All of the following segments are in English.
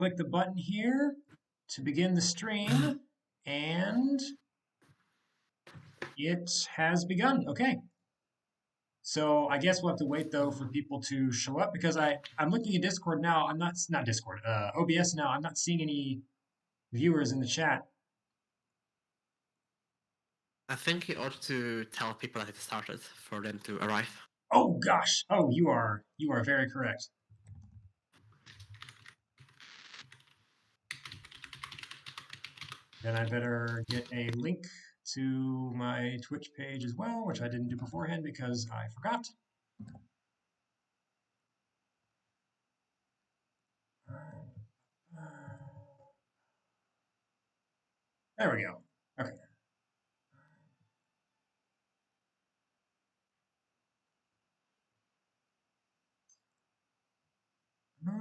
click the button here to begin the stream, and it has begun. Okay. So I guess we'll have to wait though for people to show up because I'm looking at Discord now. I'm not Discord, OBS now. I'm not seeing any viewers in the chat. I think you ought to tell people that it started for them to arrive. Oh gosh. Oh, you are very correct. Then I better get a link to my Twitch page as well, which I didn't do beforehand because I forgot. There we go. Okay.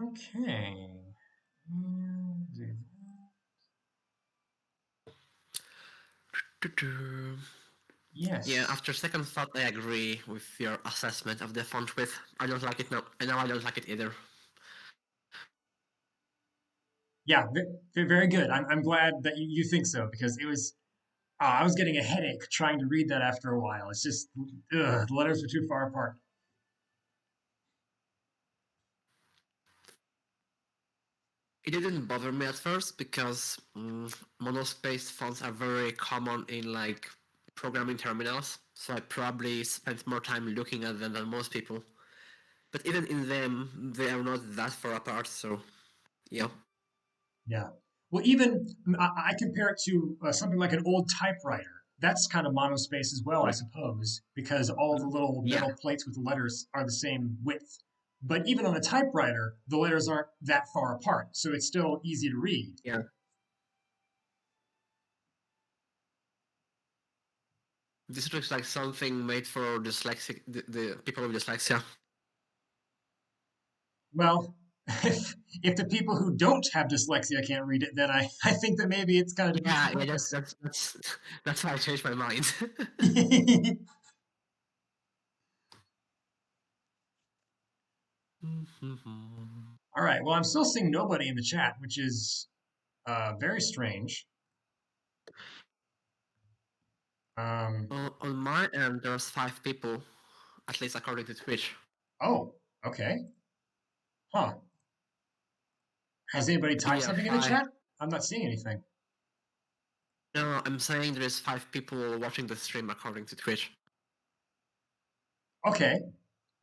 Okay. Yes. Yeah, after second thought, I agree with your assessment of the font width. I don't like it now, and now I don't like it either. Yeah, very good. I'm glad that you think so because it was. I was getting a headache trying to read that after a while. It's just, the letters are too far apart. It didn't bother me at first because monospaced fonts are very common in like programming terminals, so I probably spent more time looking at them than most people. But even in them, they are not that far apart, so yeah. Yeah. Well, even I compare it to something like an old typewriter. That's kind of monospace as well, I suppose, because all the little Yeah. metal plates with the letters are the same width. But even on a typewriter, the letters aren't that far apart, so it's still easy to read. Yeah. This looks like something made for dyslexic, the people with dyslexia. Well, if the people who don't have dyslexia can't read it, then I think that maybe it's kind of Yeah, yeah, that's why I changed my mind. All right. Well, I'm still seeing nobody in the chat, which is very strange. On my end, there's 5 people, at least according to Twitch. Oh, okay. Huh. Has anybody typed Yeah, something in the 5. chat? I'm not seeing anything. No, I'm saying there is 5 people watching the stream according to Twitch. Okay.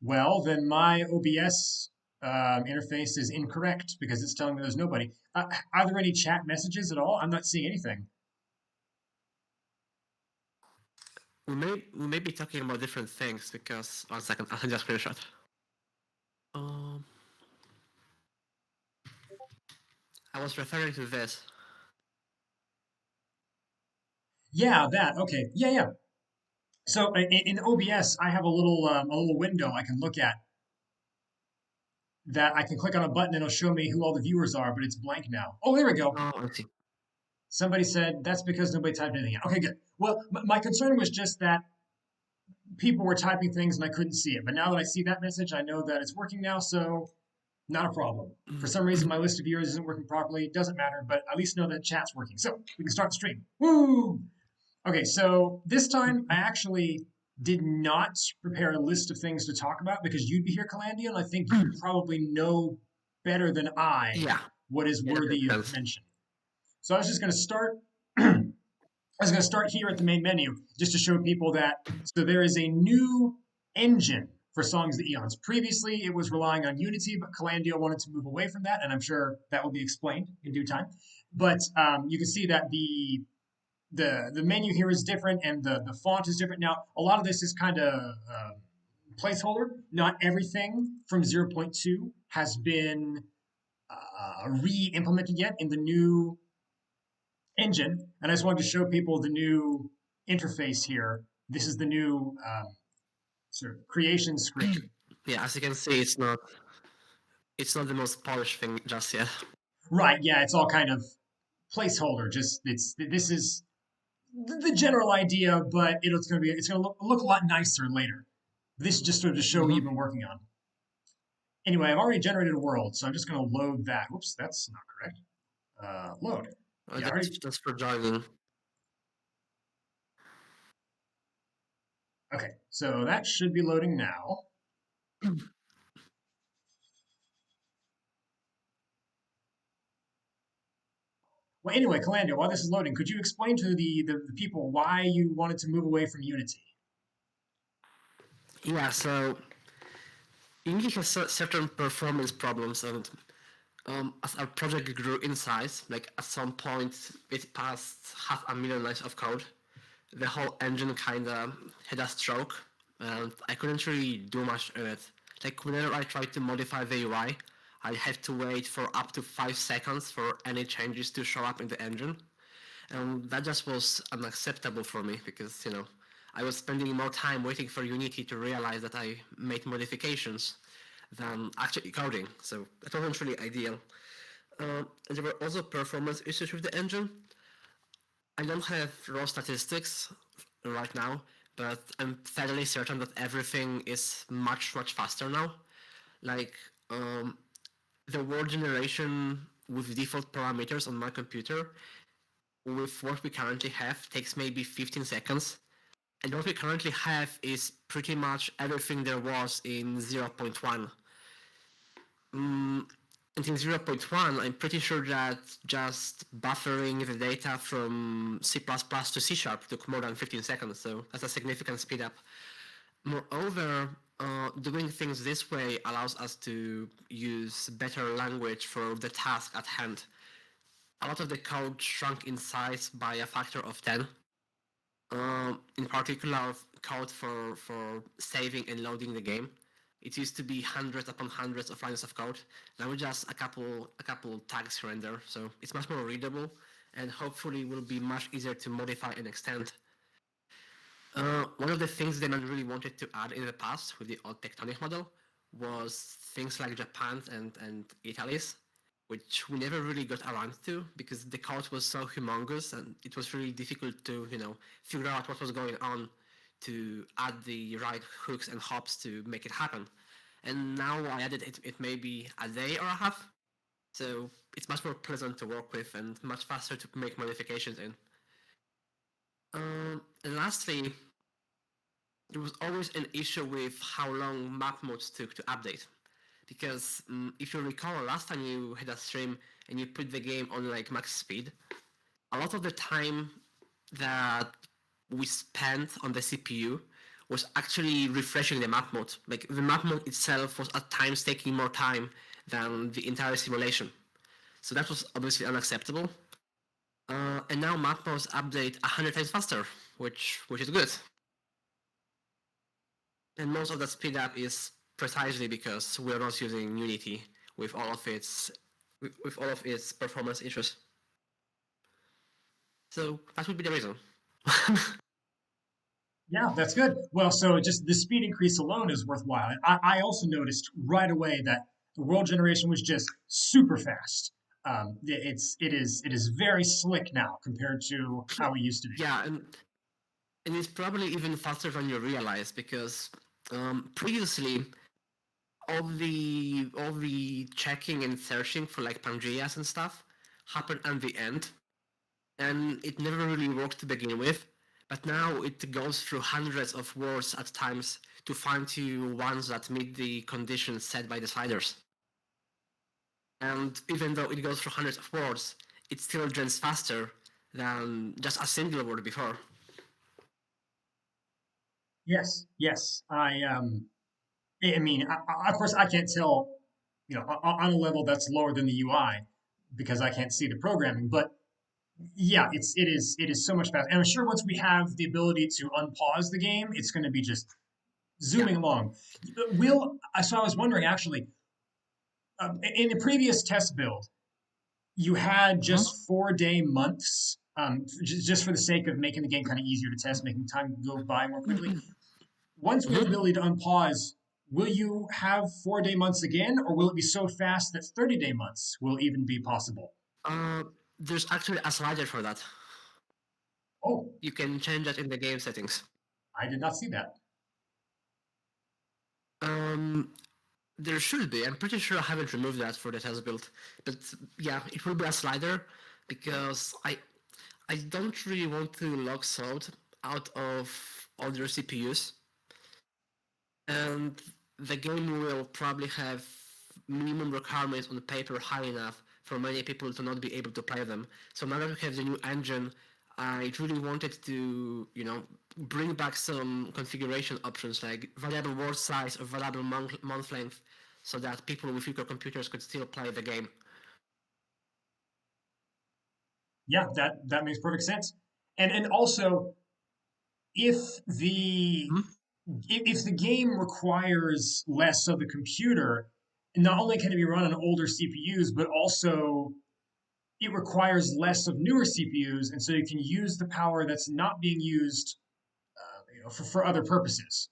Well, then my OBS interface is incorrect because it's telling me there's nobody. Are there any chat messages at all? I'm not seeing anything. We may be talking about different things because 1 second, I'll send you a screenshot. I was referring to this. Yeah, that. Okay. Yeah, yeah. So in OBS, I have a little window I can look at that I can click on a button and it'll show me who all the viewers are, but it's blank now. Oh, there we go. Oh, I see. Somebody said that's because nobody typed anything in. Okay, good. Well, my concern was just that people were typing things and I couldn't see it. But now that I see that message, I know that it's working now, so not a problem. For some reason, my list of viewers isn't working properly. It doesn't matter, but at least know that chat's working. So we can start the stream. Woo! Okay, so this time I actually did not prepare a list of things to talk about because you'd be here, Calandia, and I think you probably know better than I what is worthy of mention. So I was just going to start. I was going to start here at the main menu just to show people that. So there is a new engine for Songs of the Eons. Previously, it was relying on Unity, but Calandia wanted to move away from that, and I'm sure that will be explained in due time. But you can see that the menu here is different and the font is different. Now, a lot of this is kind of placeholder. Not everything from 0.2 has been re-implemented yet in the new engine. And I just wanted to show people the new interface here. This is the new sort of creation script. Yeah, as you can see, it's not the most polished thing just yet. Right, yeah, it's all kind of placeholder. Just this is the general idea, but it's gonna look a lot nicer later. This is just sort of to show what you've been working on. Anyway, I've already generated a world, so I'm just going to load that. Whoops, that's not correct. Load. Yeah, I already. That's for joining. Okay, so that should be loading now. Well, anyway, Calandia, while this is loading, could you explain to the people why you wanted to move away from Unity? Yeah, so Unity has certain performance problems, and as our project grew in size, like at some point it passed 500,000 lines of code, the whole engine kinda had a stroke, and I couldn't really do much of it. Like whenever I tried to modify the UI, I had to wait for up to 5 seconds for any changes to show up in the engine, and that just was unacceptable for me because I was spending more time waiting for Unity to realize that I made modifications than actually coding. So that wasn't really ideal. And there were also performance issues with the engine. I don't have raw statistics right now, but I'm fairly certain that everything is much, much faster now. Like, the word generation with default parameters on my computer with what we currently have takes maybe 15 seconds. And what we currently have is pretty much everything there was in 0.1. And in 0.1, I'm pretty sure that just buffering the data from C++ to C# took more than 15 seconds, so that's a significant speed up. Moreover, doing things this way allows us to use better language for the task at hand. A lot of the code shrunk in size by a factor of 10. In particular, code for saving and loading the game. It used to be hundreds upon hundreds of lines of code. Now it's just a couple tags here and there, so it's much more readable and hopefully will be much easier to modify and extend. One of the things they really wanted to add in the past with the old Tectonic model was things like Japan's and Italy's, which we never really got around to because the code was so humongous and it was really difficult to figure out what was going on to add the right hooks and hops to make it happen. And now I added it maybe a day or a half, so it's much more pleasant to work with and much faster to make modifications in. And lastly, there was always an issue with how long map modes took to update. Because if you recall, last time you had a stream and you put the game on like max speed, a lot of the time that we spent on the CPU was actually refreshing the map mode. Like the map mode itself was at times taking more time than the entire simulation. So that was obviously unacceptable. And now map modes update 100 times faster, which is good. And most of that speed up is precisely because we're not using Unity with all of its performance issues. So that would be the reason. Yeah, that's good. Well, so just the speed increase alone is worthwhile. I also noticed right away that the world generation was just super fast. It is very slick now compared to how it used to be. Yeah, and it's probably even faster than you realize because previously all the checking and searching for like Pangeas and stuff happened at the end, and it never really worked to begin with. But now it goes through hundreds of words at times to find you ones that meet the conditions set by the sliders. And even though it goes through hundreds of words, it still gens faster than just a single word before. Yes, yes. I mean, of course, I can't tell, on a level that's lower than the UI because I can't see the programming. But yeah, it is so much faster. And I'm sure once we have the ability to unpause the game, it's going to be just Yeah. zooming along. So I was wondering actually, in the previous test build, you had Mhm. just 4-day months, just for the sake of making the game kind of easier to test, making time go by more quickly. Once we have the Mhm. ability to unpause, will you have 4-day months again, or will it be so fast that 30-day months will even be possible? Uh, there's actually a slider for that. Oh, You can change that in the game settings. I did not see that. Um, There should be. I'm pretty sure I haven't removed that for the test build. But yeah, it will be a slider because I don't really want to lock salt out of other CPUs. And the game will probably have minimum requirements on the paper high enough for many people to not be able to play them. So now that we have the new engine, I really wanted to, bring back some configuration options like variable word size or variable month length, so that people with weaker computers could still play the game. Yeah, that makes perfect sense. And also, if the Hmm? if the game requires less of the computer, not only can it be run on older CPUs, but also it requires less of newer CPUs, and so you can use the power that's not being used, for other purposes.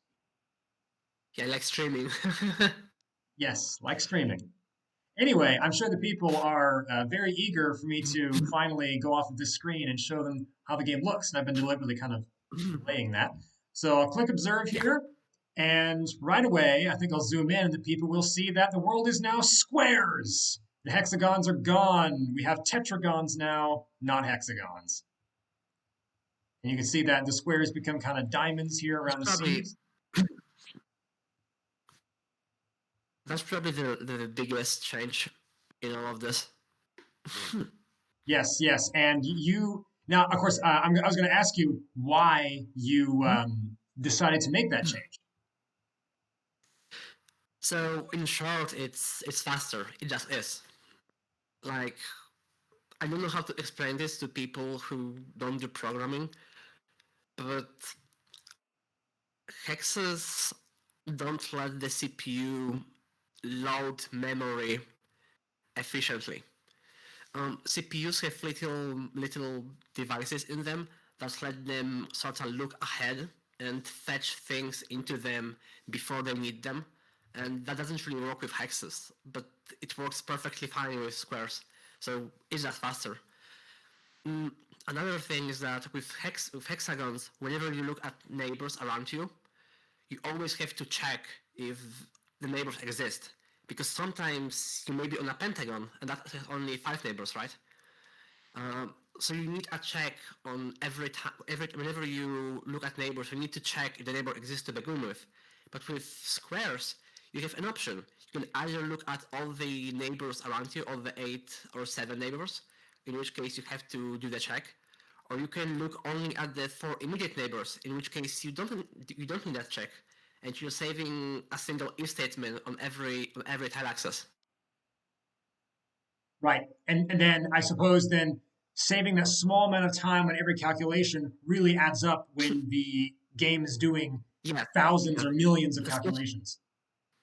Yeah, like streaming. Yes, like streaming. Anyway, I'm sure the people are very eager for me to finally go off of this screen and show them how the game looks, and I've been deliberately kind of delaying that. So I'll click observe Yeah. here, and right away, I think I'll zoom in, and the people will see that the world is now squares. The hexagons are gone. We have tetragons now, not hexagons. And you can see that the squares become kind of diamonds here That's around the probably seams. that's probably the biggest change in all of this. Yes, yes. And you now, of course, I was going to ask you why you decided to make that change. So in short, it's faster. It just is. Like, I don't know how to explain this to people who don't do programming, but hexes don't let the CPU load memory efficiently. CPUs have little devices in them that let them sort of look ahead and fetch things into them before they need them, and that doesn't really work with hexes, but it works perfectly fine with squares. So it's just faster. Another thing is that with hexagons, whenever you look at neighbors around you, you always have to check if the neighbors exist, because sometimes you may be on a pentagon and that has only 5 neighbors, right? So you need a check on every time. Whenever you look at neighbors, you need to check if the neighbor exists to begin with. But with squares, you have an option. You can either look at all the neighbors around you, all the 8 or 7 neighbors, in which case you have to do the check, or you can look only at the 4 immediate neighbors, in which case you don't need that check, and you're saving a single if statement on every tile access. Right. And then I suppose then saving that small amount of time on every calculation really adds up when the game is doing Yeah, thousands yeah. or millions of Especially, calculations.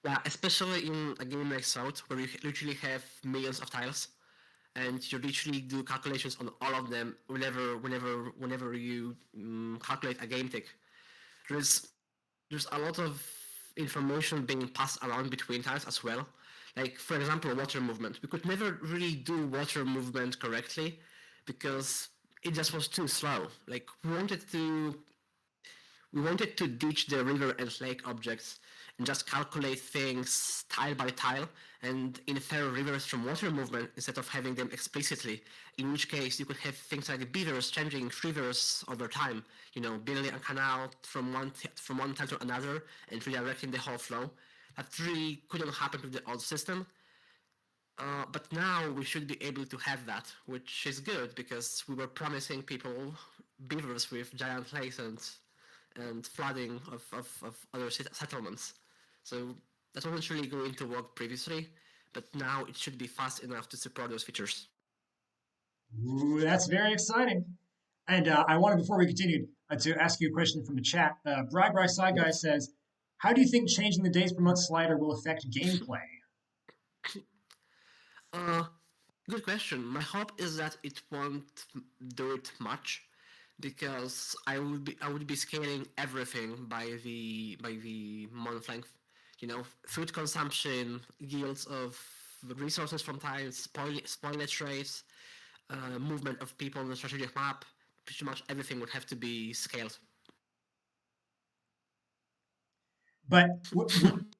yeah, especially in a game like Salt, where you literally have millions of tiles, and you literally do calculations on all of them whenever you calculate a game tick. There's there's a lot of information being passed around between tiles as well. Like, for example, water movement. We could never really do water movement correctly because it just was too slow. Like, we wanted to ditch the river and lake objects and just calculate things tile by tile and infer rivers from water movement instead of having them explicitly, in which case you could have things like beavers changing rivers over time, building a canal from one tile to another and redirecting the whole flow. That really couldn't happen with the old system. But now we should be able to have that, which is good because we were promising people beavers with giant lakes and flooding of other settlements. So that wasn't really going to work previously, but now it should be fast enough to support those features. Ooh, that's very exciting. And I wanted, before we continue, to ask you a question from the chat. Bri Side Guy Yes. says, how do you think changing the days per month slider will affect gameplay? Uh, Good question. My hope is that it won't do it much, because I would be scaling everything by the month length. Food consumption, yields of resources from tiles, spoilage rates, movement of people on the strategic map. Pretty much everything would have to be scaled. But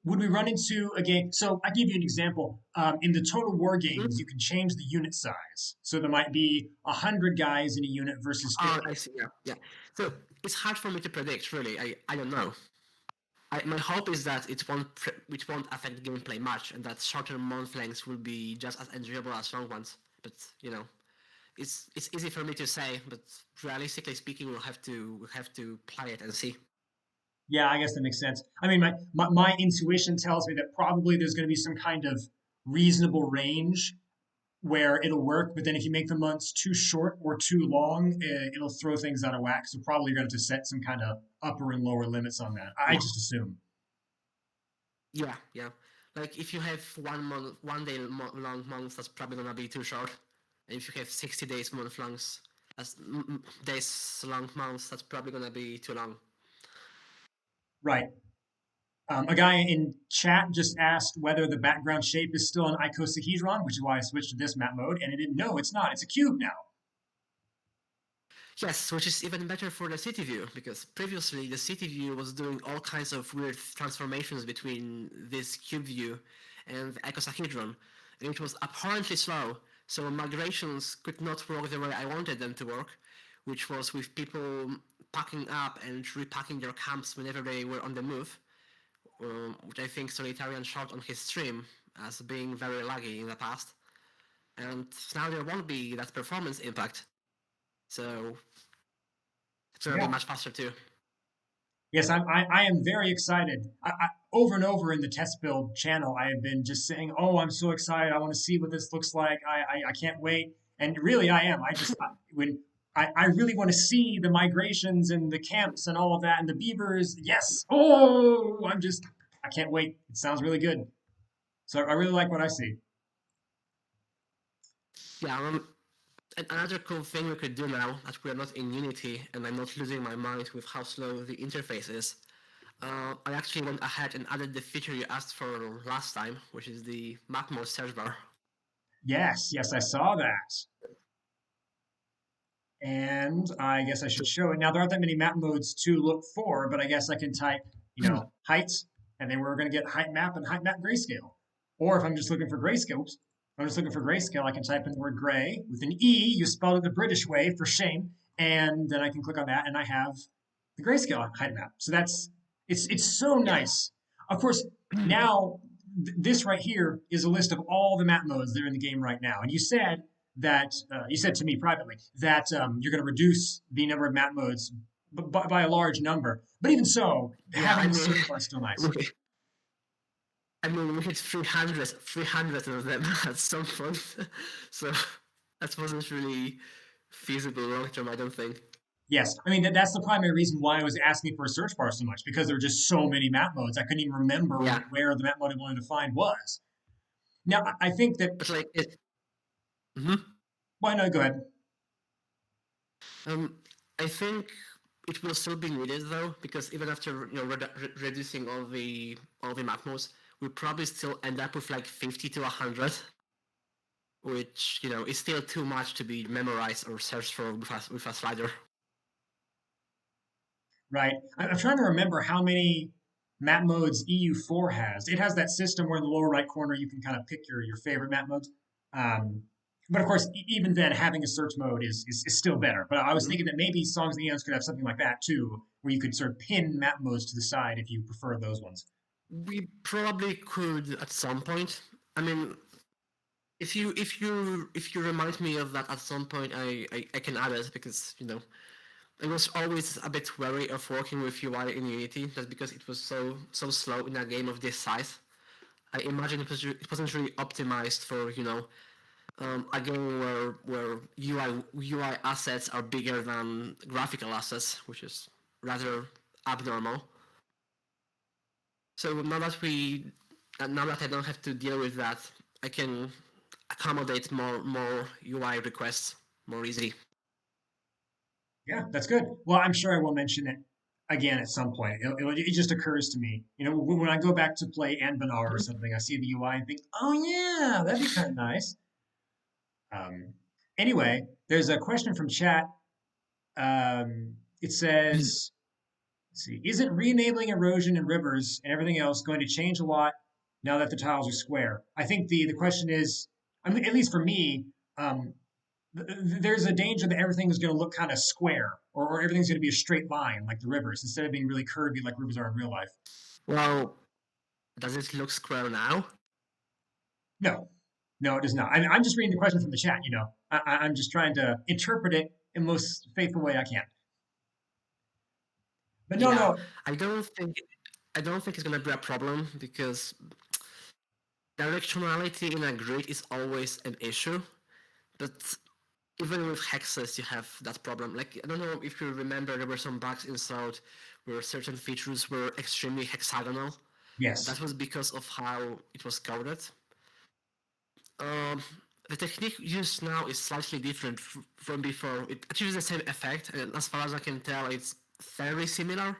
would we run into a game? So I give you an example. In the Total War games, Mhm. you can change the unit size. So there might be 100 guys in a unit versus Oh, 50. I see. Yeah, yeah. So it's hard for me to predict. Really, I don't know. My hope is that it won't affect gameplay much, and that shorter month lengths will be just as enjoyable as long ones. But it's easy for me to say. But realistically speaking, we'll have to play it and see. Yeah, I guess that makes sense. I mean, my intuition tells me that probably there's going to be some kind of reasonable range where it'll work. But then if you make the months too short or too long, it'll throw things out of whack. So probably you're going to have to set some kind of upper and lower limits on that. I Yeah, just assume. yeah, yeah. Like if you have 1 month, 1 day long months, that's probably gonna be too short. And if you have 60 days month longs, that's days long months, that's probably gonna be too long. Right. A guy in chat just asked whether the background shape is still an icosahedron, which is why I switched to this map mode, and it didn't. No, it's not. It's a cube now. Yes, which is even better for the city view, because previously the city view was doing all kinds of weird transformations between this cube view and the icosahedron, and it was apparently slow, so migrations could not work the way I wanted them to work, which was with people packing up and repacking their camps whenever they were on the move, which I think Solitarian showed on his stream as being very laggy in the past. And now there won't be that performance impact, so it's gonna be Yeah. much faster too. Yes, I am very excited. Over and over in the test build channel, I have been just saying, "Oh, I'm so excited! I want to see what this looks like. I can't wait." And really, I am. When I really want to see the migrations and the camps and all of that and the beavers. Yes. Oh, I can't wait. It sounds really good. So I really like what I see. Yeah, and another cool thing we could do now that we're not in Unity and I'm not losing my mind with how slow the interface is. I actually went ahead and added the feature you asked for last time, which is the map mode search bar. Yes, yes, I saw that. And I guess I should So, show it. Now, there aren't that many map modes to look for, but I guess I can type, height, and then we're going to get height map and height map grayscale. Or if I'm just looking for grayscale, oops, if I'm just looking for grayscale, I can type in the word gray with an E. You spelled it the British way for shame. And then I can click on that and I have the grayscale height map. So it's so yeah. nice. Of course, now this right here is a list of all the map modes that are in the game right now. And you said to me privately that you're going to reduce the number of map modes by a large number. But even so, Yeah, having the search bar is still nice. we, we hit 300 of them at some point. So that wasn't really feasible long term, I don't think. Yes, I mean that's the primary reason why I was asking for a search bar so much because there were just so many map modes. I couldn't even remember Yeah, where the map mode I wanted to find was. Now I think that. but like it. Mhm. Why no? Go ahead. Um, I think it will still be needed though, because even after reducing all the map modes, we probably still end up with like 50 to 100, which is still too much to be memorized or searched for with a slider. Right. I'm trying to remember how many map modes EU4 has. It has that system where in the lower right corner you can kind of pick your favorite map modes. Um, but of course, even then, having a search mode is still better. But I was Mhm. thinking that maybe Songs of the Eons could have something like that too, where you could sort of pin map modes to the side if you prefer those ones. We probably could at some point. I mean, if you remind me of that at some point, I can add it because I was always a bit wary of working with UI in Unity just because it was so slow in a game of this size. I imagine it wasn't really optimized for a game where UI assets are bigger than graphical assets, which is rather abnormal. So now that I don't have to deal with that, I can accommodate more UI requests more easily. Yeah, that's good. Well, I'm sure I will mention it again at some point. It just occurs to me. When I go back to play Anbanar or something, I see the UI and think, oh yeah, that'd be kind of nice. Um, anyway, there's a question from chat. It says, Let's see. Isn't re-enabling erosion in rivers and everything else going to change a lot now that the tiles are square? I think the question is, I mean, at least for me, um, there's a danger that everything is going to look kind of square, or everything's going to be a straight line like the rivers instead of being really curvy like rivers are in real life. Well, does it look square now? No, no, it does not. I'm just reading the question from the chat. I'm just trying to interpret it in the most faithful way I can. But no, Yeah, no. I don't think I don't think it's gonna be a problem because directionality in a grid is always an issue. But even with hexes, you have that problem. Like I don't know if you remember, there were some bugs installed where certain features were extremely hexagonal. Yes. That was because of how it was coded. Um, the technique used now is slightly different from before. It achieves the same effect, and as far as I can tell, it's fairly similar.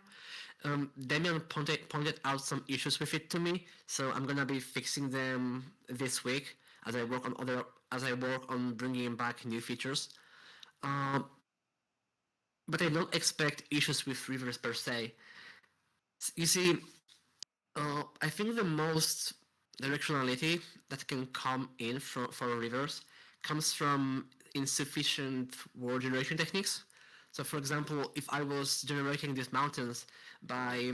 Damian pointed out some issues with it to me, so I'm gonna be fixing them this week as I work on bringing back new features. Um, but I don't expect issues with rivers per se. You see, I think the most directionality that can come in for rivers comes from insufficient word generation techniques. So, for example, if I was generating these mountains by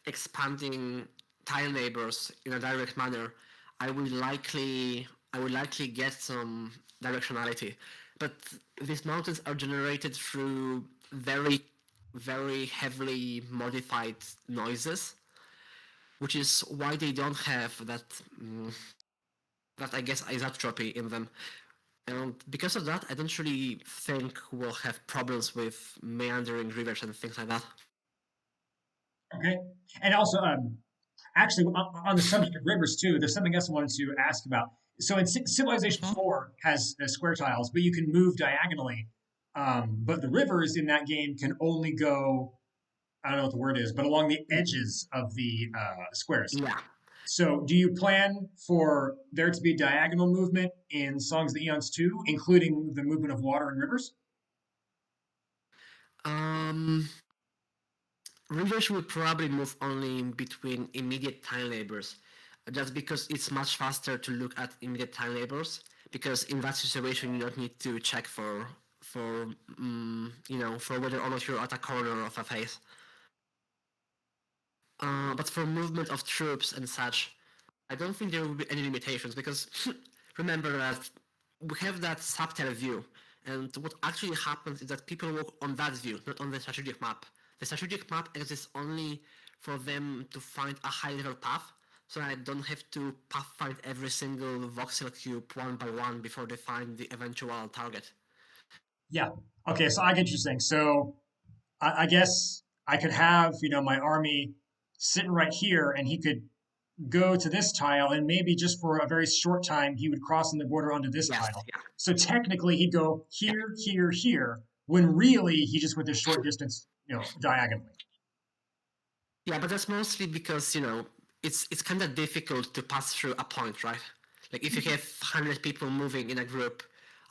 expanding tile neighbors in a direct manner, I would likely get some directionality. But these mountains are generated through very heavily modified noises, which is why they don't have that I guess isotropy in them. And because of that, I don't really think we'll have problems with meandering rivers and things like that. Okay. And also, actually, on the subject of rivers too, there's something else I wanted to ask about. So in Civilization Mhm. 4 has square tiles, but you can move diagonally. But the rivers in that game can only go, I don't know what the word is, but along the edges of the squares. Yeah. So do you plan for there to be diagonal movement in Songs of the Eons too, including the movement of water and rivers? Um, Rivers will probably move only between immediate tile neighbors, just because it's much faster to look at immediate tile neighbors. Because in that situation, you don't need to check for whether or not you're at a corner of a face. But for movement of troops and such, I don't think there will be any limitations because remember that we have that subtle view, and what actually happens is that people work on that view, not on the strategic map. The strategic map exists only for them to find a high level path, so I don't have to pathfind every single voxel cube one by one before they find the eventual target. Yeah. Okay, so I get you saying. So I guess I could have, my army sitting right here and he could go to this tile and maybe just for a very short time he would cross in the border onto this Yes, tile. yeah, So technically he'd go yeah. here, here, here, when really he just went this short distance, diagonally. Yeah, but that's mostly because it's kind of difficult to pass through a point, right? Like if you have 100 people moving in a group,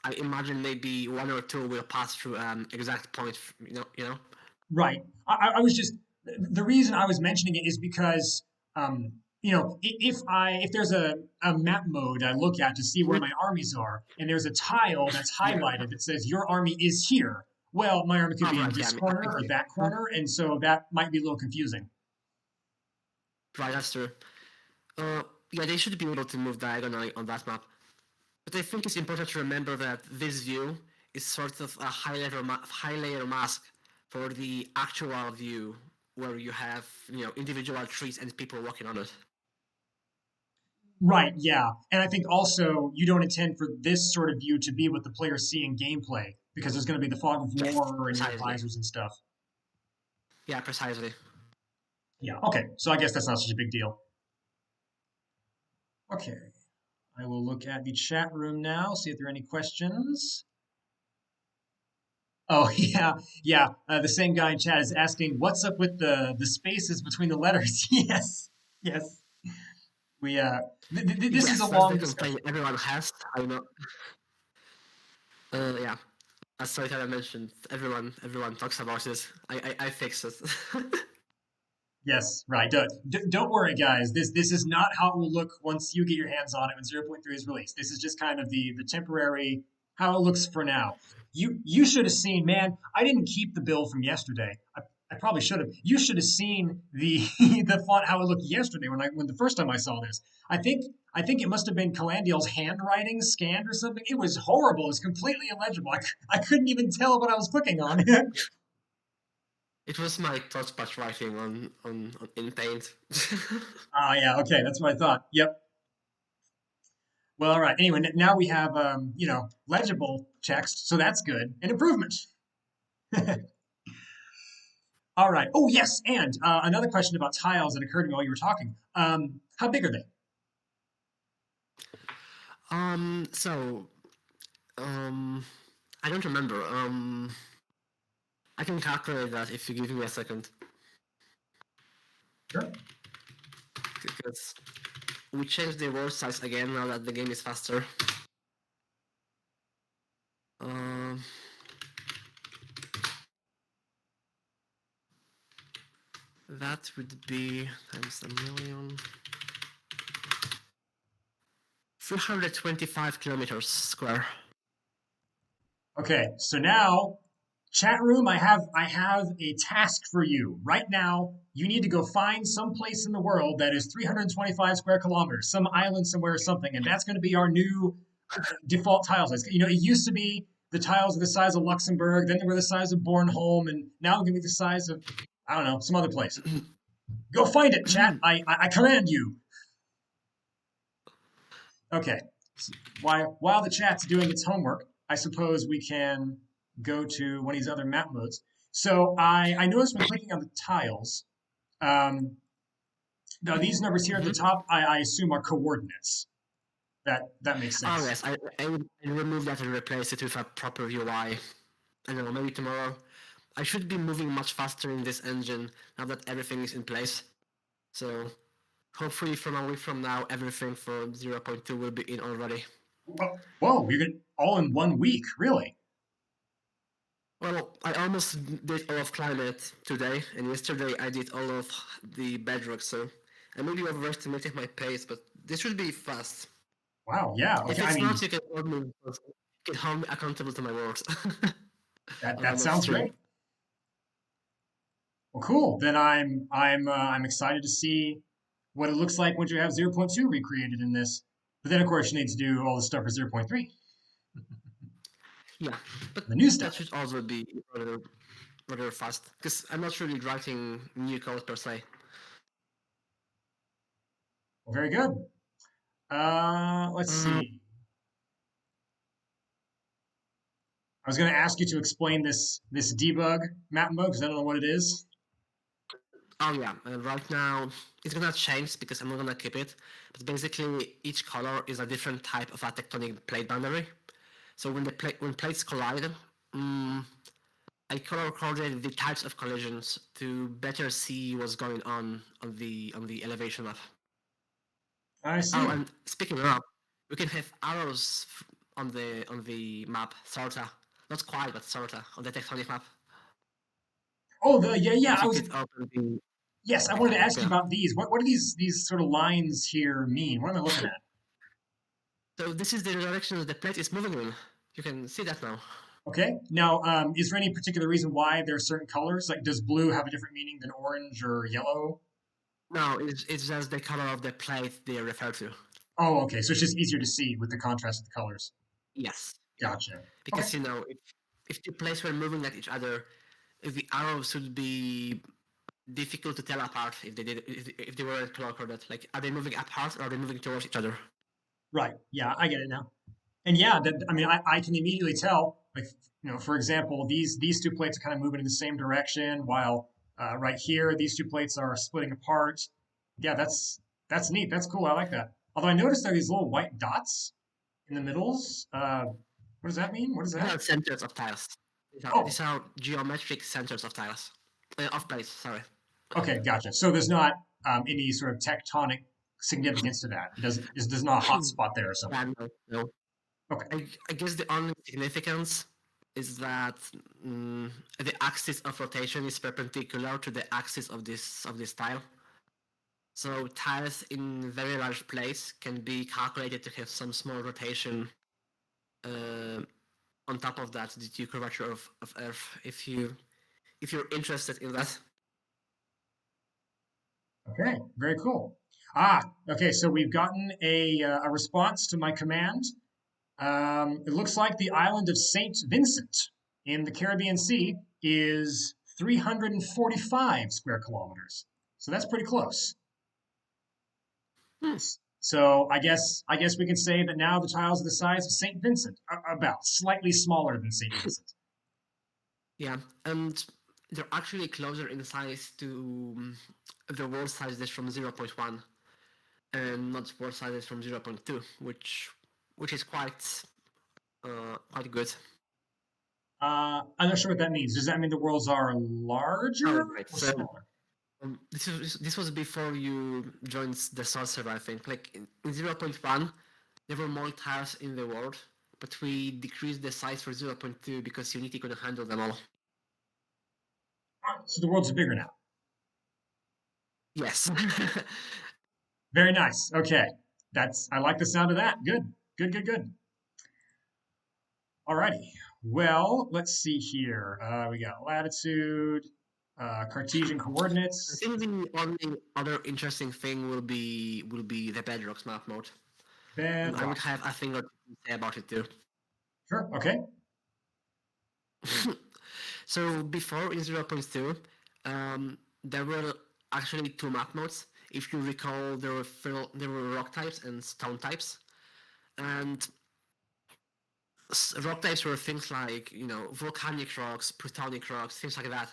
I imagine maybe one or two will pass through an exact point. You know. Right. I was just the reason I was mentioning it is because if there's a map mode I look at to see where Mhm. my armies are, and there's a tile that's Yeah. highlighted that says your army is here. Well, my army could Oh, be in right. Yeah. this I corner or see. that Mhm. corner, and so that might be a little confusing. Right. That's true. Uh, yeah, they should be able to move diagonally on that map. But I think it's important to remember that this view is sort of a high layer mask for the actual view, where you have individual trees and people walking on it. Right, yeah. And I think also you don't intend for this sort of view to be what the players see in gameplay because there's going to be the fog of Yes, war and your precisely. advisors and stuff. Yeah, precisely. Yeah, okay. So I guess that's not such a big deal. Okay. I will look at the chat room now, see if there are any questions. Oh, yeah, yeah. The same guy in chat is asking, "What's up with the spaces between the letters?" Yes, yes. We this is a Yes, that's the long complaint discussion. everyone has. I know. Yeah, as Soitara mentioned, everyone talks about this. I fix it. Yes, right. Don't worry, guys. This is not how it will look once you get your hands on it when 0.3 is released. This is just kind of the temporary how it looks for now. You should have seen, man. I didn't keep the bill from yesterday. I probably should have. You should have seen the the font how it looked yesterday when the first time I saw this. I think I think it must have been Calandiel's handwriting scanned or something. It was horrible. It was completely illegible. I couldn't even tell what I was clicking on. It was my touchpad writing on in Paint. Ah, yeah. Okay, that's what I thought. Yep. Well, all right. Anyway, now we have legible text, so that's good. An improvement. All right. Oh, yes. And another question about tiles that occurred to me while you were talking. How big are they? So I don't remember. I can calculate that if you give me a second, Sure. because we changed the word size again now that the game is faster. Um, that would be times a million. 325 kilometers square. Okay. So now, chat room, I have a task for you. Right now, you need to go find some place in the world that is 325 square kilometers, some island somewhere or something, and that's going to be our new default tile size. It used to be the tiles are the size of Luxembourg, then they were the size of Bornholm, and now it's gonna be the size of I don't know some other place. Go find it, chat. I command you. Okay. While the chat's doing its homework, I suppose we can go to one of these other map modes. So I noticed when clicking on the tiles, um, now these numbers here at the Mhm. top, I assume are coordinates. That makes Oh sense. yes, I would remove that and replace it with a proper UI. I don't know, maybe tomorrow. I should be moving much faster in this engine now that everything is in place. So hopefully from a week from now, everything for 0.2 will be in already. Whoa, you're gonna all in 1 week, really? Well, I almost did all of climate today, and yesterday I did all of the bedrock, so I maybe overestimated my pace, but this should be fast. Wow, yeah. If Okay, I it's not, mean you can hold me, you can hold me accountable to my words that on sounds stream. great. Well, cool. Then I'm excited to see what it looks like once you have 0.2 recreated in this. But then of course you need to do all the stuff for 0.3, Yeah, but the new that stuff. should also be rather fast, because I'm not really writing new code per se. Well, very good. Let's Uh, see. I was going to ask you to explain this debug map mode because I don't know what it is. oh yeah, right now it's gonna change because I'm not gonna keep it. But basically, each color is a different type of a tectonic plate boundary. So when plates collide, um, I color coded the types of collisions to better see what's going on the elevation map. I Oh, see. and speaking of, we can have arrows on the map, sorta. Not quite, but sorta on the tectonic map. Oh, the yeah. If you could open the Yes, I wanted to tectonic, ask you yeah. about these. What do these sort of lines here mean? What am I looking at? So this is the direction that the plate is moving in. You can see that now. Okay. Now, is there any particular reason why there are certain colors? Like, does blue have a different meaning than orange or yellow? No, it's just the color of the plate they refer to. Oh, okay. So it's just easier to see with the contrast of the colors. Yes, yeah. Gotcha. Okay. Because if the plates were moving at each other, the arrows would be difficult to tell apart if they were color coded. Like, are they moving apart or are they moving towards each other? Right. Yeah, I get it now. And yeah, I mean, I can immediately tell. Like, for example, these two plates are kind of moving in the same direction, while right here these two plates are splitting apart. Yeah, that's neat. That's cool. I like that. Although I noticed there are these little white dots in the middles. What does that mean? What is These that? are centers of tiles. Oh, These are geometric centers of tiles. Of plates, sorry. okay, gotcha. So there's not any sort of tectonic significance to that. There's not a hot spot there or something. Yeah, no, no. Okay. I guess the only significance is that the axis of rotation is perpendicular to the axis of this tile. So tiles in very large place can be calculated to have some small rotation uh, on top of that due to curvature of Earth. If you're interested in that. Okay, very cool. Okay, so we've gotten a response to my command. It looks like the island of St. Vincent in the Caribbean Sea is 345 square kilometers. So that's pretty close. Hmm. So I guess we can say that now the tiles are the size of St. Vincent, about slightly smaller than St. Vincent. Yeah, and they're actually closer in size to the world sizes from 0.1 and not world sizes from 0.2, which is quite good. I'm not sure what that means. Does that mean the worlds are Oh, larger right. or So smaller? this was before you joined the sorcerer, I think. Like in 0.1, there were more tiles in the world, but we decreased the size for 0.2 because Unity couldn't handle them all. So the worlds are bigger now. Yes. Very nice. Okay. I like the sound of that. Good. Good, good, good. Alrighty. Well, let's see here. We got latitude, Cartesian I coordinates, think the only other interesting thing will be the Bedrock's map mode. And I would bedrock. have a thing or two to say about it too. Sure. Okay. So before in 0.2, there were actually two map modes. If you recall, there were rock types and stone types, and rock types were things like volcanic rocks, plutonic rocks, things like that.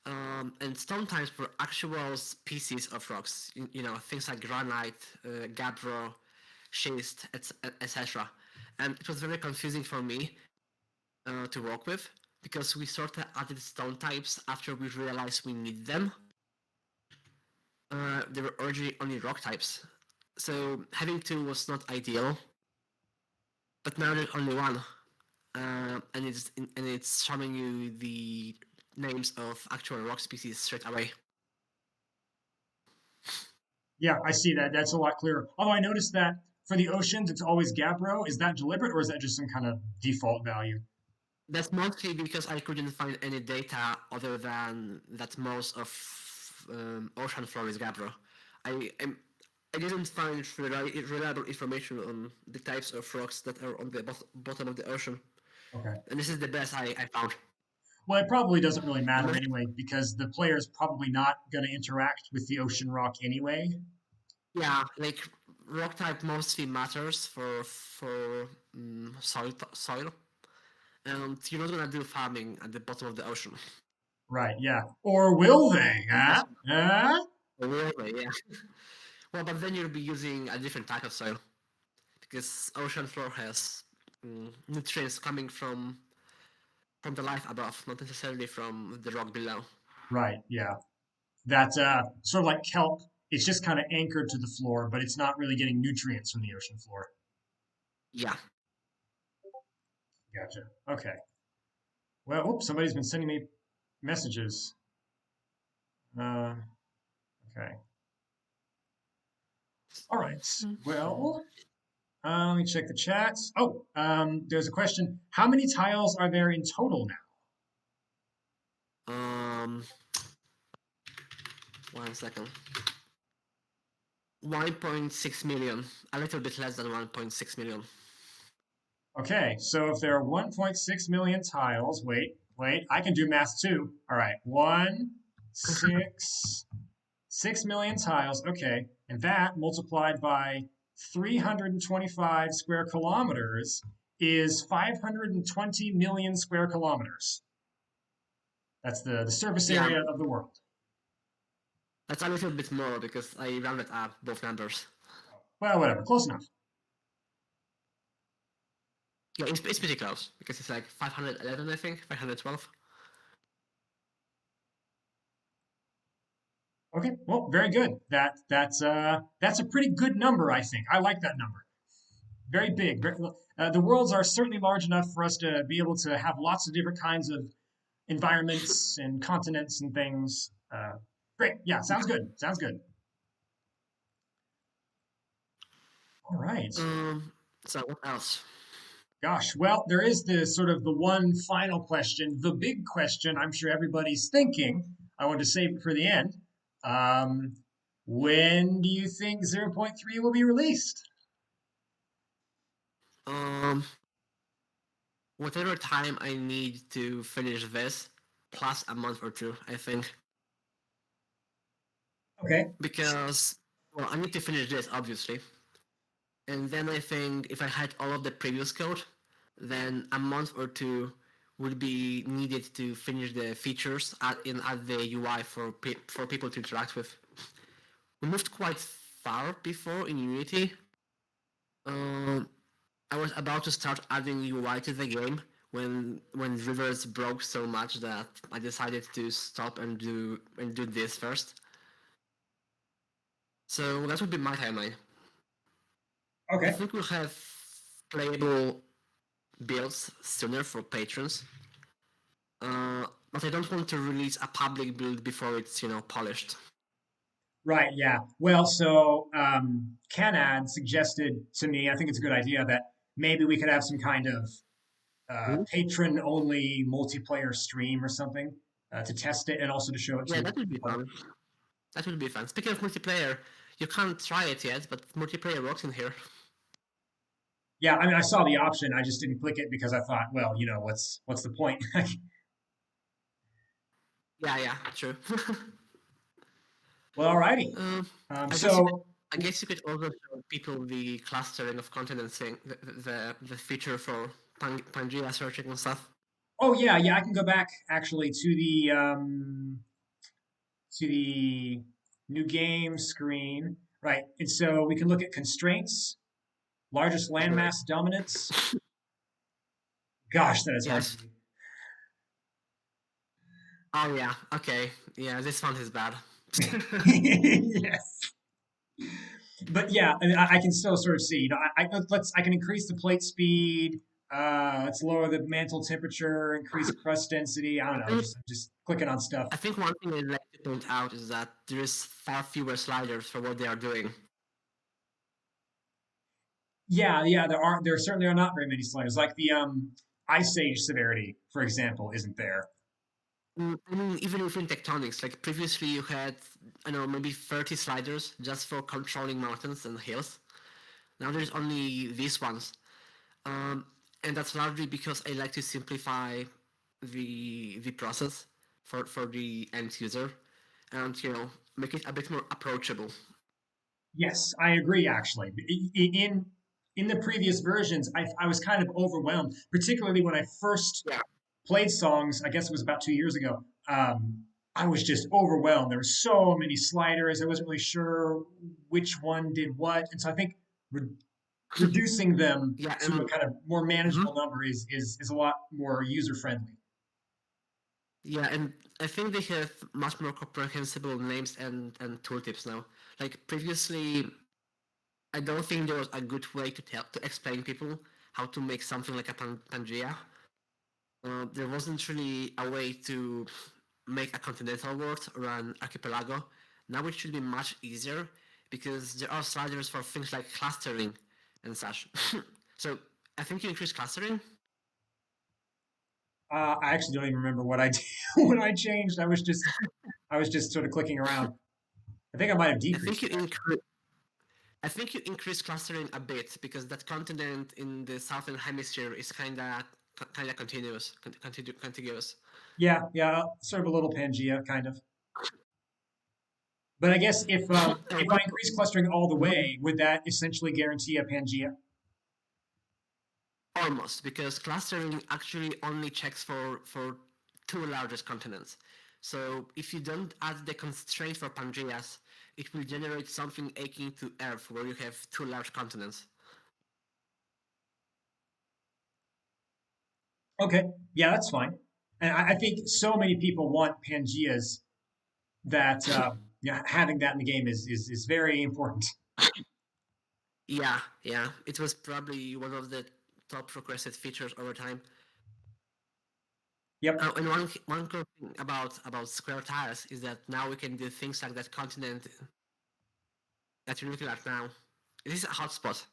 And stone types were actual species of rocks. Things like granite, gabbro, schist, etc. And it was very confusing for me to work with because we sort of added stone types after we realized we need them. They were originally only rock types, so having two was not ideal. But now there's only one, and it's showing you the names of actual rock species straight away. Yeah, I see that. That's a lot clearer. Although I noticed that for the oceans, it's always Gabbro. Is that deliberate or is that just some kind of default value? That's mostly because I couldn't find any data other than that most of ocean floor is gabbro. I am I didn't find reliable information on the types of rocks that are on the bottom of the ocean, Okay. and this is the best I found. Well, it probably doesn't really And matter anyway because the player's probably not going to interact with the ocean rock anyway. yeah, like rock type mostly matters for soil, and you're not gonna do farming at the bottom of the ocean. Right, yeah. Or will they? Huh? That's Huh? really, yeah. Well, but then you'll be using a different type of soil because ocean floor has nutrients coming from the life above, not necessarily from the rock below. Right, yeah. That's sort of like kelp. It's just kind of anchored to the floor, but it's not really getting nutrients from the ocean floor. Yeah. Gotcha. Okay. Well, oops, somebody's been sending me messages. Uh, okay. All right. Well, let me check the chats. Oh, there's a question. How many tiles are there in total now? Um, 1 second. 1.6 million, a little bit less than 1.6 million. Okay, so if there are 1.6 million tiles, wait, I can do math too. All right, 6 million tiles. Okay, and that multiplied by 325 square kilometers is 520 million square kilometers. That's the surface Yeah, area of the world. that's a little bit more because I rounded up both numbers. Well, whatever, close enough. Yeah, it's pretty close because it's like 511, I think, 512. Okay, well, very good. That's a pretty good number, I think. I like that number. Very big. The worlds are certainly large enough for us to be able to have lots of different kinds of environments and continents and things. Great. Yeah, sounds good. Sounds good. All right. Um, so what else? Gosh, well, there is this sort of the one final question, the big question I'm sure everybody's thinking. I want to save it for the end. Um, when do you think 0.3 will be released? Um, Whatever time I need to finish this, plus a month or two, I think, Okay. because well, I need to finish this obviously, and then I think if I had all of the previous code, then a month or two would be needed to finish the features at the UI for people to interact with. We moved quite far before in Unity. Um, I was about to start adding UI to the game when Rivers broke so much that I decided to stop and do this first. So that would be my timeline. I Okay. think we'll have playable builds sooner for patrons. But I don't want to release a public build before it's polished. Right. Yeah. Well, so Canad suggested to me, I think it's a good idea that maybe we could have some kind of patron only multiplayer stream or something to test it and also to show it to Yeah, the that would be public. fun. That would be fun. Speaking of multiplayer, you can't try it yet, but multiplayer works in here. Yeah, I mean, I saw the option. I just didn't click it because I thought, well, what's the point? Yeah, yeah, true. Well, alrighty. um, I guess you could, So I guess you could also show people the clustering of continents thing, the feature for Pangea searching and stuff. oh yeah, yeah, I can go back actually to the new game screen, right? And so we can look at constraints, largest landmass dominance. Gosh, that is hard to Yes. read. Oh yeah. Okay. Yeah, this one is bad. Yes, but yeah, I can still sort of see. I can increase the plate speed. Let's lower the mantle temperature, increase crust density. I don't I know. think Just clicking on stuff. I think one thing I'd like to point out is that there is far fewer sliders for what they are doing. Yeah, yeah. There certainly are not very many sliders. Like the ice age severity, for example, isn't there. I mean, even within tectonics, like previously you had, I don't know, maybe 30 sliders just for controlling mountains and hills. Now there's only these ones. Um, and that's largely because I like to simplify the process for the end user and make it a bit more approachable. Yes, I agree. Actually, in the previous versions, I was kind of overwhelmed, particularly when I first Yeah. played songs. I guess it was about 2 years ago. I was just overwhelmed. There were so many sliders. I wasn't really sure which one did what, and so I think reducing them Yeah, to a and kind of more mhm. manageable number is a lot more user friendly. Yeah, and I think they have much more comprehensible names and tooltips now. Like previously, I don't think there was a good way to explain people how to make something like a Pangea. There wasn't really a way to make a continental world or an archipelago. Now it should be much easier because there are sliders for things like clustering and such. So I think you increase clustering. I actually don't even remember what I did when I changed. I was just sort of clicking around. I think I might have I think decreased you it actually. increase. I think you increase clustering a bit because that continent in the southern hemisphere is kinda contiguous. Yeah, yeah, sort of a little Pangea kind of. But I guess And if one, I increase clustering all the way, would that essentially guarantee a Pangea? almost because clustering actually only checks for two largest continents. So if you don't add the constraint for Pangeas, it will generate something akin to Earth where you have two large continents. Okay, yeah, that's fine. And I think so many people want Pangeas that yeah, having that in the game is very important. Yeah, yeah. It was probably one of the top requested features over time. Yep. And one cool thing about square tiles is that now we can do things like that continent that you're looking at now. This is a hotspot,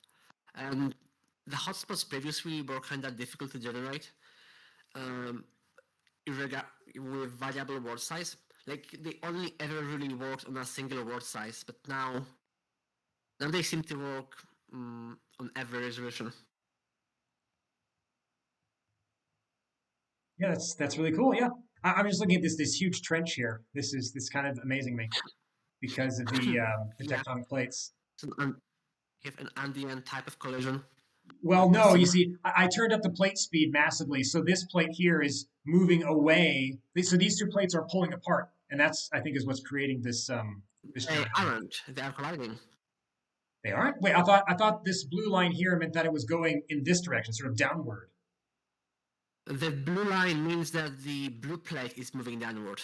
and the hotspots previously were kind of difficult to generate. Um, with variable word size. Like they only ever really worked on a single word size, but now they seem to work on every resolution. Yeah, that's really cool. Yeah, I'm just looking at this huge trench here. This kind of amazing me because of the Yeah, tectonic plates. it's if an ambient type of collision. Well, no, you Some see, I turned up the plate speed massively, so this plate here is moving away. So these two plates are pulling apart, and that's I think is what's creating this they geometry. aren't. They are colliding. They aren't. Wait, I thought this blue line here meant that it was going in this direction, sort of downward. The blue line means that the blue plate is moving downward.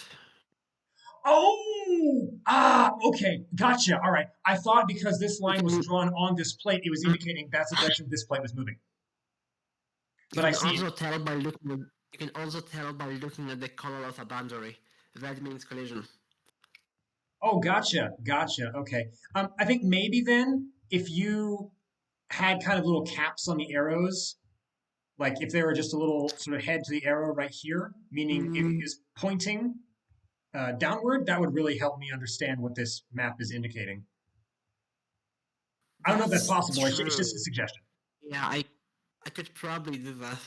Okay, gotcha. All right. I thought because this You line was can drawn on this plate, it was indicating that's the direction this plate was moving. you But I can see also it. tell by looking at, you can also tell by looking at the color of a boundary. Red means collision. Oh, gotcha. Okay. I think maybe then if you had kind of little caps on the arrows, like if they were just a little sort of head to the arrow right here, meaning it Mm, is pointing downward, that would really help me understand what this map is indicating. I don't know if that's that's possible. It's just a true. suggestion. Yeah, I could probably do that.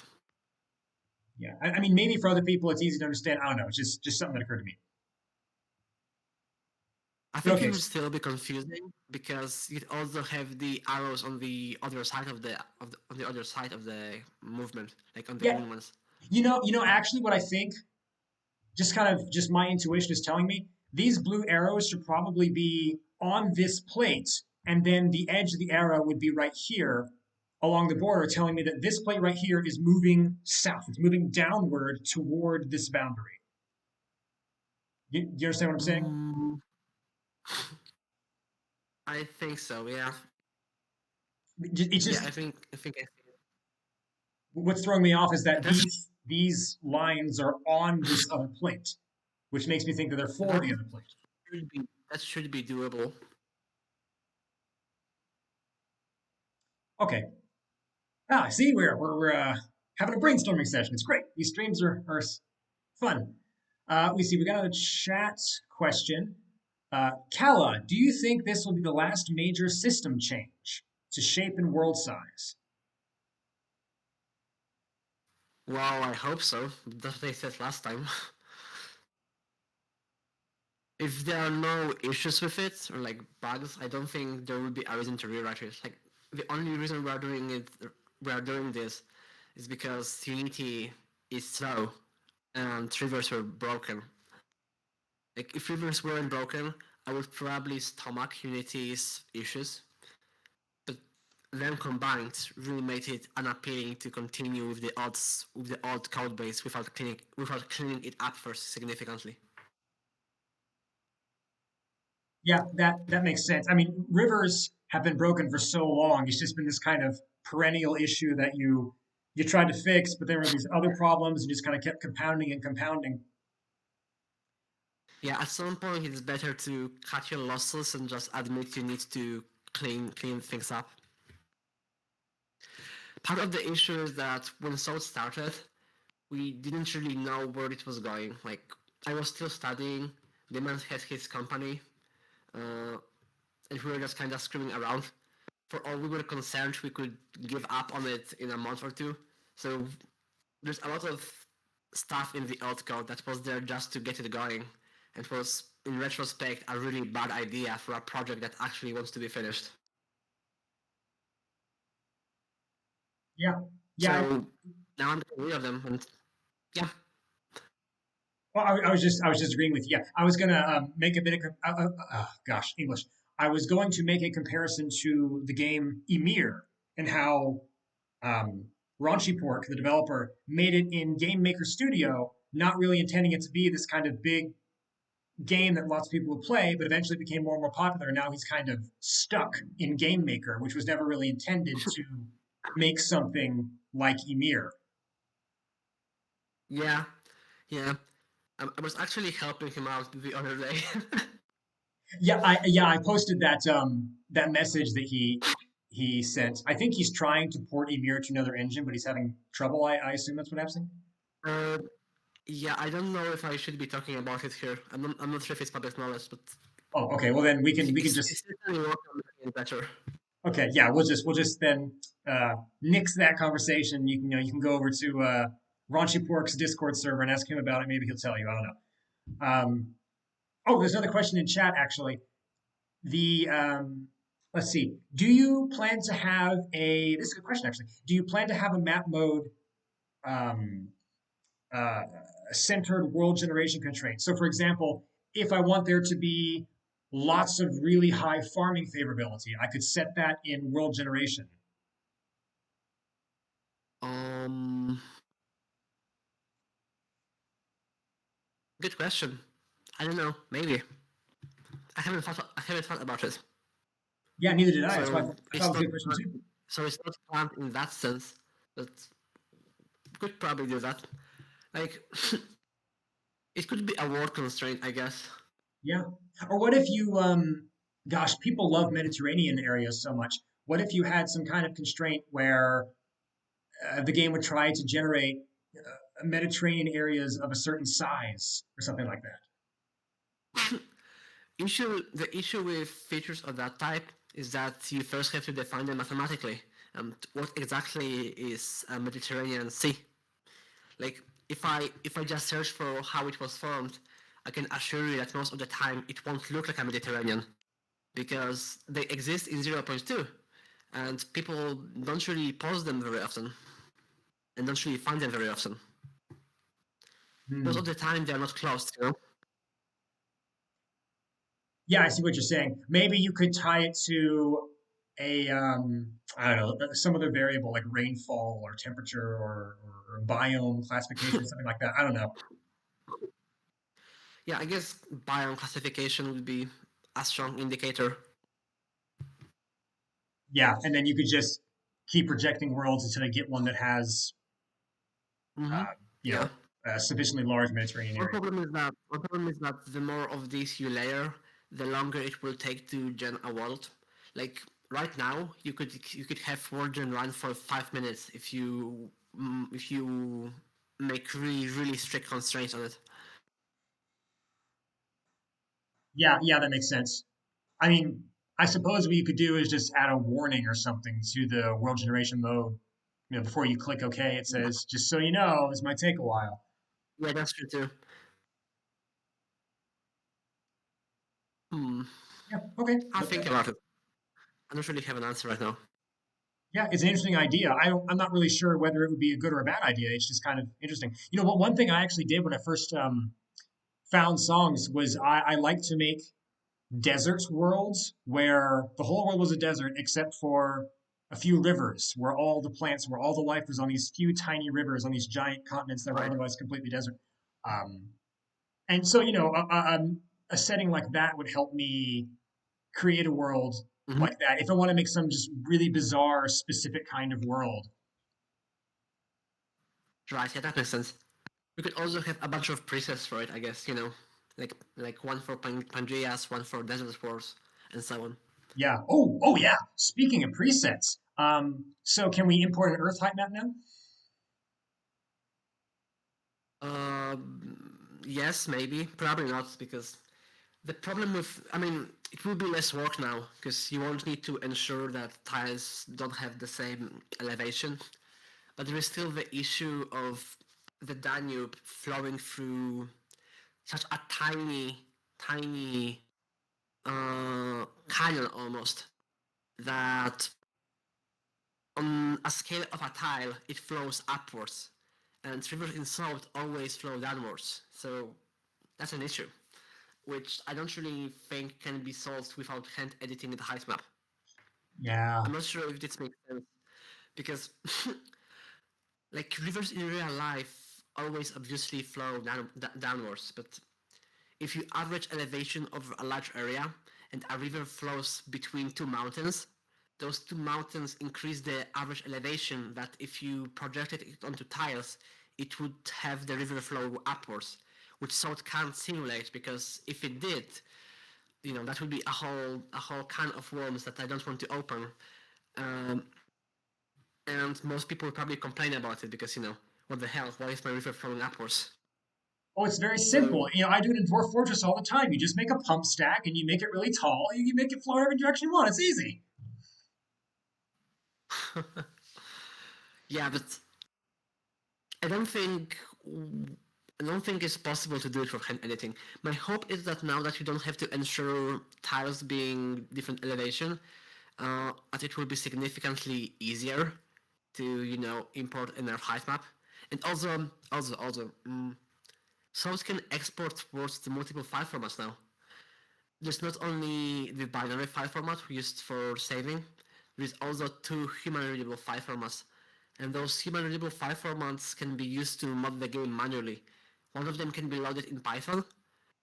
Yeah. I mean, maybe for other people it's easy to understand. I don't know. It's just something that occurred to me. I But think it okay. would still be confusing because you'd also have the arrows on the other side on the other side of the movement, like on the Yeah. green ones. Actually, what I think, just kind of just my intuition is telling me, these blue arrows should probably be on this plate, and then the edge of the arrow would be right here along the border, telling me that this plate right here is moving south. It's moving downward toward this boundary. You understand what I'm saying? Mm, I think so. Yeah, It's yeah. just I see it. what's throwing me off is that That's these lines are on this other plate, which makes me think that they're for that the other plate. should be doable. Okay. See, we're having a brainstorming session. It's great. These streams are fun. We see we got a chat question. Kala, do you think this will be the last major system change to shape and world size? Well, I hope so. That's what they said last time. If there are no issues with it or like bugs, I don't think there will be a reason to rewrite it. Like the only reason we are doing this, is because Unity is slow and rivers were broken. Like if rivers weren't broken, I would probably stomach Unity's issues, but them combined really made it unappealing to continue with the old code base without cleaning it up first significantly. Yeah, that makes sense. I mean, rivers have been broken for so long. It's just been this kind of perennial issue that you tried to fix, but there were these other problems and just kind of kept compounding and compounding. Yeah, at some point it's better to cut your losses and just admit you need to clean things up. Part of the issue is that when Soul started, we didn't really know where it was going. Like I was still studying, the man had his company, uh, and we were just kind of screwing around. For all we were concerned, we could give up on it in a month or two. So there's a lot of stuff in the old code that was there just to get it going. It was, in retrospect, a really bad idea for a project that actually wants to be finished. Yeah, yeah. So now I'm getting rid of them, and yeah, Well, I was just agreeing with you. Yeah, I was gonna make a bit of gosh English. I was going to make a comparison to the game Emir and how um, Raunchy Pork, the developer, made it in Game Maker Studio, not really intending it to be this kind of big game that lots of people would play, but eventually became more and more popular. And now he's kind of stuck in Game Maker, which was never really intended to make something like Ymir. Yeah, yeah. I was actually helping him out the other day. Yeah, I posted that message that he sent. I think he's trying to port Ymir to another engine, but he's having trouble. I assume that's what happening. uh, yeah, I don't know if I should be talking about it here. I'm not sure if it's public knowledge, but Oh, okay. Well, then we can it's just certainly work on making it better. okay. Yeah, we'll just then nix that conversation. You can go over to Raunchy Pork's Discord server and ask him about it. Maybe he'll tell you. I don't know. Oh, there's another question in chat actually. The let's see. Do you plan to have a? This is a good question actually. Do you plan to have a map mode um, uh, centered world generation constraint? So, for example, if I want there to be lots of really high farming favorability, I could set that in world generation. Um, Good question. I don't know. Maybe I haven't thought about it. Yeah, neither did I. That's why So I thought it it's was a not. good question too. So it's not planned in that sense. But could probably do that. Like it could be a world constraint, I guess. Yeah. Or what if you, gosh, people love Mediterranean areas so much. What if you had some kind of constraint where the game would try to generate Mediterranean areas of a certain size or something like that? The issue with features of that type is that you first have to define them mathematically. And what exactly is a Mediterranean Sea? Like if I just search for how it was formed, I can assure you that most of the time it won't look like a Mediterranean because they exist in 0.2 and people don't really pause them very often and don't really find them very often. Most of Hmm. the time they're not closed, you know? Yeah, I see what you're saying. Maybe you could tie it to a I don't know, some other variable like rainfall or temperature or biome classification, something like that. I don't know. Yeah, I guess biome classification would be a strong indicator. Yeah, and then you could just keep projecting worlds until you get one that has Mm-hmm. uh, you Yeah. know a sufficiently large Mediterranean area. One problem is that the more of these you layer, the longer it will take to gen a world. Like right now, you could have world gen run for 5 minutes if you make really strict constraints on it. Yeah, that makes sense. I mean, I suppose what you could do is just add a warning or something to the world generation mode. Before you click OK, it Yeah, says, "Just so you know, this might take a while." yeah, that's true too. Hmm. Yeah, okay. I'll think about it. I don't really have an answer right now. Yeah, it's an interesting idea. I'm not really sure whether it would be a good or a bad idea. It's just kind of interesting. One thing I actually did when I first found songs was I like to make desert worlds where the whole world was a desert except for a few rivers, where all the life was on these few tiny rivers on these giant continents that were Right. otherwise completely desert. Um, and so, a setting like that would help me create a world Mm-hmm. like that. If I want to make some just really bizarre, specific kind of world. Right. Yeah, that makes sense. We could also have a bunch of presets for it, I guess. Like one for Pangeas, one for Desert Wars, and so on. Yeah. Oh, yeah. Speaking of presets, so can we import an Earth height map now? Yes, maybe. Probably not, because the problem with, I mean, it will be less work now, because you won't need to ensure that tiles don't have the same elevation. But there is still the issue of the Danube flowing through such a tiny canyon almost, that on a scale of a tile, it flows upwards, and rivers in south always flow downwards. So that's an issue, which I don't really think can be solved without hand editing the height map. Yeah. I'm not sure if this makes sense because, like, rivers in real life always obviously flow downwards, but if you average elevation over a large area and a river flows between two mountains, those two mountains increase the average elevation, that if you projected it onto tiles, it would have the river flow upwards, which Salt can't simulate, because if it did, that would be a whole can of worms that I don't want to open. Um, and most people would probably complain about it because, what the hell? Why is my river flowing upwards? Oh, it's very So, simple. I do it in Dwarf Fortress all the time. You just make a pump stack and you make it really tall. You make it flow every direction you want. It's easy. yeah, but I don't think I don't think it's possible to do it for hand editing. My hope is that now that you don't have to ensure tiles being different elevation, that it will be significantly easier to import in our height map. And also, Source can export words to multiple file formats now. There's not only the binary file format used for saving, there's also two human readable file formats. And those human readable file formats can be used to mod the game manually. One of them can be loaded in Python.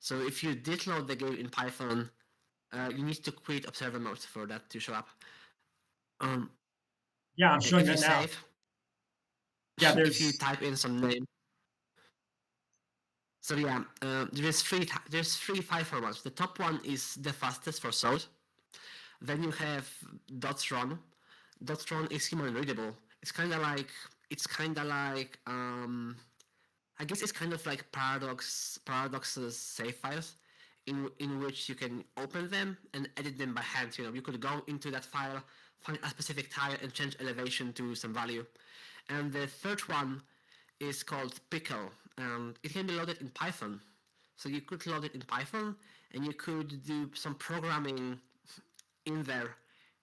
So if you did load the game in Python, you need to quit observer mode for that to show up. Um, Yeah, I'm showing if you that now. save, Yeah, if you there's type in some name. So yeah, there's three file formats. The top one is the fastest for Salt. Then you have .ron. .ron is human readable. It's kind of like I guess it's kind of like Paradox's save files, in which you can open them and edit them by hand. You could go into that file, find a specific tile, and change elevation to some value. And the third one is called Pickle, and it can be loaded in Python. So you could load it in Python, and you could do some programming in there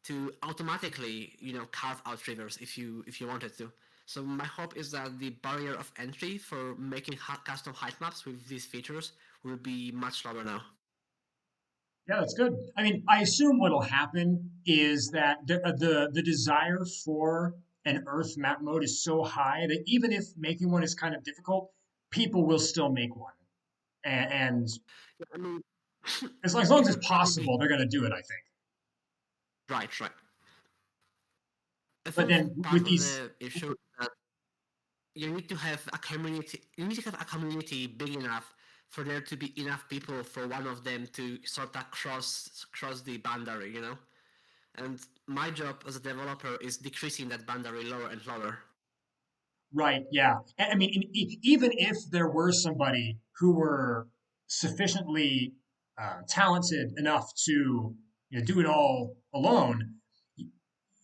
to automatically, carve out rivers if you wanted to. So my hope is that the barrier of entry for making custom height maps with these features will be much lower now. Yeah, that's good. I mean, I assume what'll happen is that the desire for an Earth map mode is so high that even if making one is kind of difficult, people will still make one. And I mean, as long it as will it's probably possible, they're going to do it, I think. right. I But think then part with of these, the issue is that you need to have a community. You need to have a community big enough for there to be enough people for one of them to sort of cross the boundary. And my job as a developer is decreasing that boundary lower and lower. right, yeah. I mean, even if there were somebody who were sufficiently talented enough to do it all alone,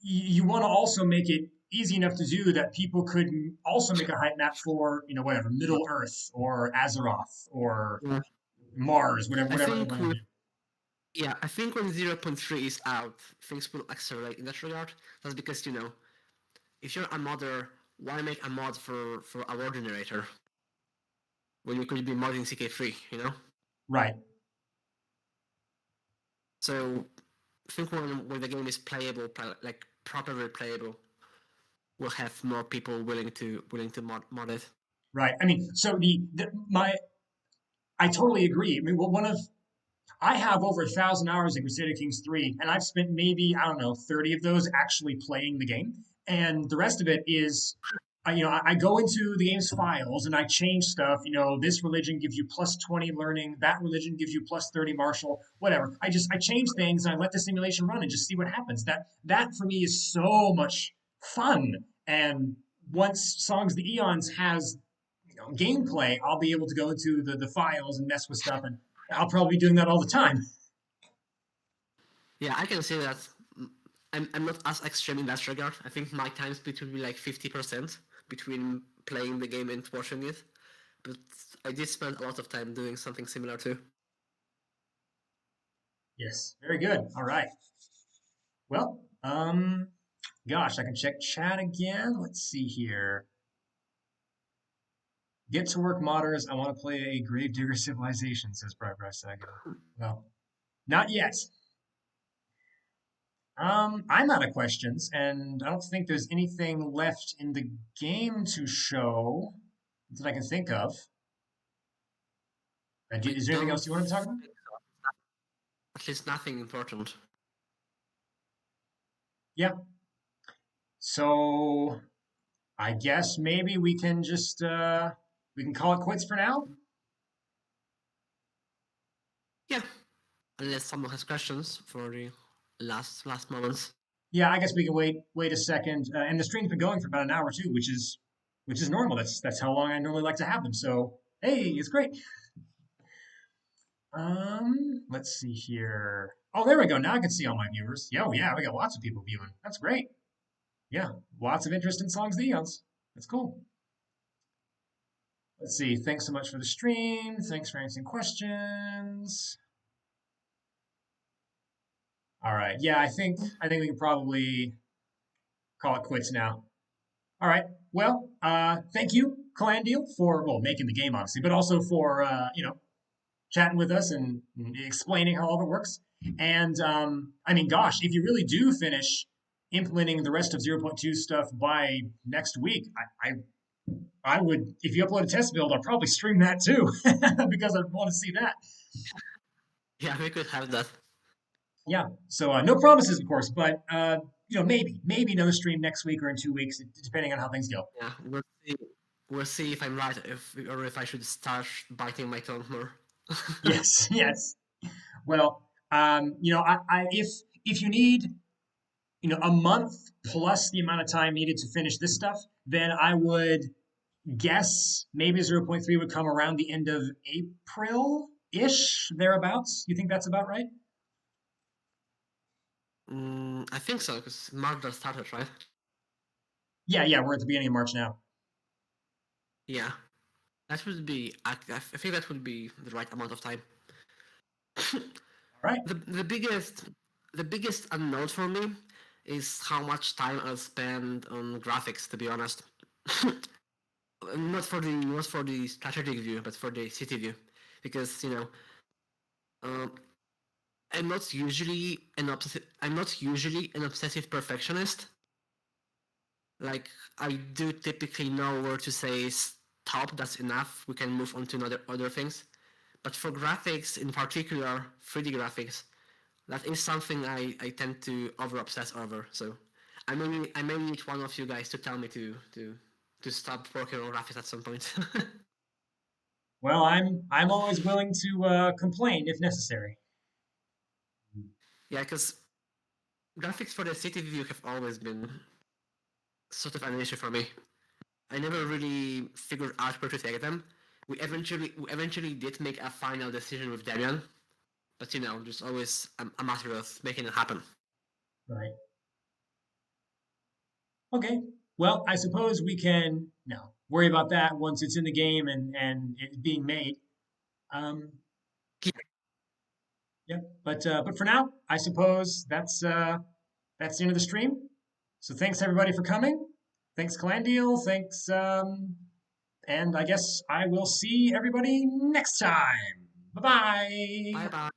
you want to also make it easy enough to do that people could also make a height map for whatever Middle Earth or Azeroth or Yeah. Mars, I whatever they think want to do. yeah, I think when 0.3 is out, things will accelerate in that regard. That's because if you're a modder, why make a mod for a war generator when you could be modding CK3? Right, So I think when the game is playable, like properly playable, we'll have more people willing to mod it. right. I mean, so I totally agree. I mean, I have over 1,000 hours in Crusader Kings 3, and I've spent maybe, I don't know, 30 of those actually playing the game. And the rest of it is, I go into the game's files and I change stuff. This religion gives you plus 20 learning, that religion gives you plus 30 martial, whatever. I change things and I let the simulation run and just see what happens. That for me is so much fun. And once Songs of the Eons has gameplay, I'll be able to go into the files and mess with stuff, and I'll probably be doing that all the time. Yeah, I can say that I'm not as extreme in that regard. I think my time split would be like 50% between playing the game and watching it. But I did spend a lot of time doing something similar too. Yes, very good. All right. Well, gosh, I can check chat again. Let's see here. Get to work, modders. I want to play a Gravedigger Civilization, says Bright Saga. Well, not yet. I'm out of questions, and I don't think there's anything left in the game to show that I can think of. I Is there anything don't else you want to talk about? think so. At least nothing important. Yeah. So I guess maybe we can just we can call it quits for now. Yeah, unless someone has questions for the last moments. Yeah, I guess we can wait a second. And the stream's been going for about an hour too, which is normal. That's how long I normally like to have them. So hey, it's great. Let's see here. Oh, there we go. Now I can see all my viewers. Yeah, oh, yeah, we got lots of people viewing. That's great. Yeah, lots of interest in songs, the Eons. That's cool. Let's see. Thanks so much for the stream. Thanks for answering questions. All right. Yeah, I think we can probably call it quits now. All right. Well, thank you, Calandiel, for well making the game obviously, but also for chatting with us and explaining how all of it works. And I mean, gosh, if you really do finish implementing the rest of 0.2 stuff by next week, I would, if you upload a test build, I'll probably stream that too because I want to see that. Yeah, we could have that. Yeah. So no promises, of course, but maybe another stream next week or in 2 weeks, depending on how things go. Yeah, we'll see. We'll see if I'm right, if I should start biting my tongue more. Yes. Yes. Well, if you need a month plus the amount of time needed to finish this stuff, then I would guess maybe zero point 0.3 would come around the end of April ish, thereabouts. You think that's about right? I think so, because March just started, right? Yeah, yeah, we're at the beginning of March now. Yeah, that would be. I think that would be the right amount of time. All right. The biggest unknown for me is how much time I'll spend on graphics. To be honest, not for the strategic view, but for the city view, because um, I'm not usually an obsessive perfectionist. Like, I do typically know where to say stop. That's enough. We can move on to other things. But for graphics, in particular 3D graphics, that is something I tend to over obsess over. So I may need one of you guys to tell me to stop working on graphics at some point. Well, I'm always willing to complain if necessary. Yeah, because graphics for the city view have always been sort of an issue for me. I never really figured out where to take them. We eventually did make a final decision with Damian, but just always a matter of making it happen. Right. Okay. Well, I suppose we can worry about that once it's in the game and it's being made. Um, yeah. But for now, I suppose that's the end of the stream. So thanks everybody for coming. Thanks, Calandiel. Thanks, and I guess I will see everybody next time. Bye Bye bye. bye.